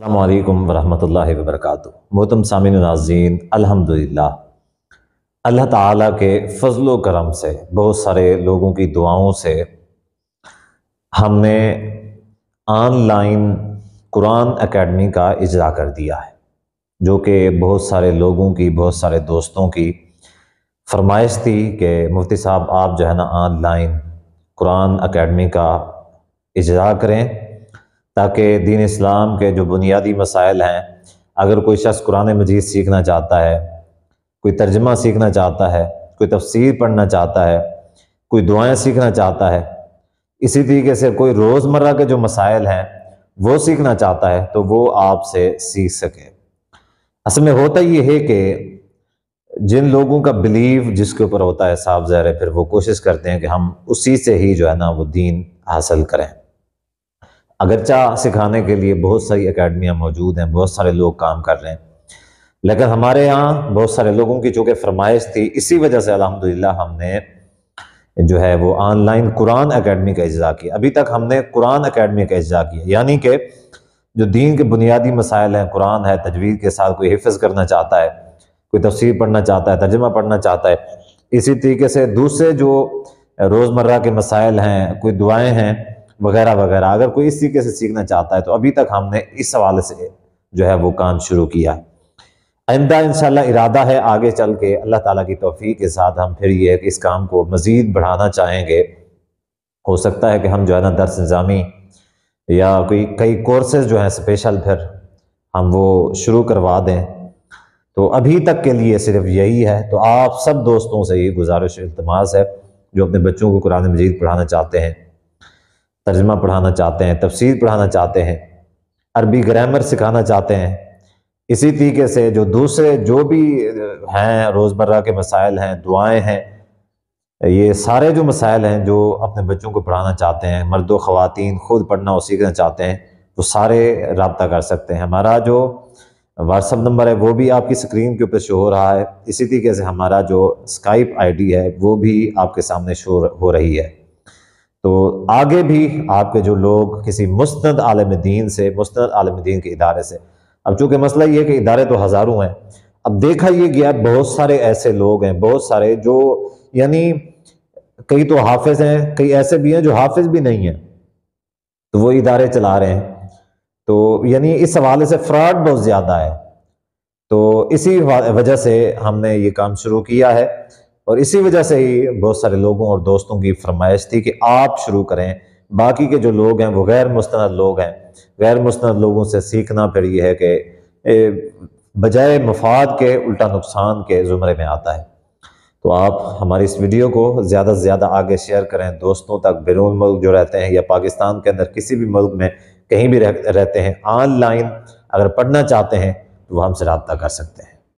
السلام علیکم ورحمۃ اللہ وبرکاتہ۔ محترم سامعین و ناظرین، الحمدللہ اللہ تعالیٰ کے فضل و کرم سے، بہت سارے لوگوں کی دعاؤں سے ہم نے آن لائن قرآن اکیڈمی کا اجرا کر دیا ہے، جو کہ بہت سارے لوگوں کی، بہت سارے دوستوں کی فرمائش تھی کہ مفتی صاحب آپ جو ہے نا آن لائن قرآن اکیڈمی کا اجرا کریں، تاکہ دین اسلام کے جو بنیادی مسائل ہیں، اگر کوئی شخص قرآن مجید سیکھنا چاہتا ہے، کوئی ترجمہ سیکھنا چاہتا ہے، کوئی تفسیر پڑھنا چاہتا ہے، کوئی دعائیں سیکھنا چاہتا ہے، اسی طریقے سے کوئی روزمرہ کے جو مسائل ہیں وہ سیکھنا چاہتا ہے، تو وہ آپ سے سیکھ سکے۔ اصل میں ہوتا یہ ہے کہ جن لوگوں کا بلیف جس کے اوپر ہوتا ہے، صاف ظاہر ہے، پھر وہ کوشش کرتے ہیں کہ ہم اسی سے ہی جو ہے نا وہ دین حاصل کریں۔ اگرچہ سکھانے کے لیے بہت ساری اکیڈمیاں موجود ہیں، بہت سارے لوگ کام کر رہے ہیں، لیکن ہمارے یہاں بہت سارے لوگوں کی چونکہ فرمائش تھی، اسی وجہ سے الحمدللہ ہم نے جو ہے وہ آن لائن قرآن اکیڈمی کا اجرا کیا۔ ابھی تک ہم نے قرآن اکیڈمی کا اجرا کیا، یعنی کہ جو دین کے بنیادی مسائل ہیں، قرآن ہے، تجوید کے ساتھ کوئی حفظ کرنا چاہتا ہے، کوئی تفسیر پڑھنا چاہتا ہے، ترجمہ پڑھنا چاہتا ہے، اسی طریقے سے دوسرے جو روزمرہ کے مسائل ہیں، کوئی دعائیں ہیں وغیرہ وغیرہ، اگر کوئی اس طریقے سے سیکھنا چاہتا ہے تو ابھی تک ہم نے اس حوالے سے جو ہے وہ کام شروع کیا ہے۔ آئندہ انشاءاللہ ارادہ ہے آگے چل کے اللہ تعالیٰ کی توفیق کے ساتھ ہم پھر یہ ہے کہ اس کام کو مزید بڑھانا چاہیں گے۔ ہو سکتا ہے کہ ہم جو ہے نا درس نظامی یا کئی کورسز جو ہیں اسپیشل پھر ہم وہ شروع کروا دیں، تو ابھی تک کے لیے صرف یہی ہے۔ تو آپ سب دوستوں سے یہ گزارش التماس ہے جو اپنے بچوں کو قرآن مجید پڑھانا چاہتے ہیں، ترجمہ پڑھانا چاہتے ہیں، تفسیر پڑھانا چاہتے ہیں، عربی گرامر سکھانا چاہتے ہیں، اسی طریقے سے جو دوسرے جو بھی ہیں روزمرہ کے مسائل ہیں، دعائیں ہیں، یہ سارے جو مسائل ہیں جو اپنے بچوں کو پڑھانا چاہتے ہیں، مرد و خواتین خود پڑھنا اور سیکھنا چاہتے ہیں، وہ سارے رابطہ کر سکتے ہیں۔ ہمارا جو واٹس ایپ نمبر ہے وہ بھی آپ کی اسکرین کے اوپر شو ہو رہا ہے، اسی طریقے سے ہمارا جو اسکائپ آئی ڈی ہے وہ بھی آپ کے سامنے شو ہو رہی ہے۔ تو آگے بھی آپ کے جو لوگ کسی مستند عالم دین سے، مستند عالم دین کے ادارے سے، اب چونکہ مسئلہ یہ ہے کہ ادارے تو ہزاروں ہیں، اب دیکھا یہ گیا بہت سارے ایسے لوگ ہیں، بہت سارے جو یعنی کئی تو حافظ ہیں، کئی ایسے بھی ہیں جو حافظ بھی نہیں ہیں، تو وہ ادارے چلا رہے ہیں، تو یعنی اس حوالے سے فراڈ بہت زیادہ ہے۔ تو اسی وجہ سے ہم نے یہ کام شروع کیا ہے، اور اسی وجہ سے ہی بہت سارے لوگوں اور دوستوں کی فرمائش تھی کہ آپ شروع کریں۔ باقی کے جو لوگ ہیں وہ غیر مستند لوگ ہیں، غیر مستند لوگوں سے سیکھنا پھر یہ ہے کہ بجائے مفاد کے الٹا نقصان کے زمرے میں آتا ہے۔ تو آپ ہماری اس ویڈیو کو زیادہ سے زیادہ آگے شیئر کریں دوستوں تک، بیرون ملک جو رہتے ہیں یا پاکستان کے اندر کسی بھی ملک میں کہیں بھی رہتے ہیں، آن لائن اگر پڑھنا چاہتے ہیں تو وہ ہم سے رابطہ کر سکتے ہیں۔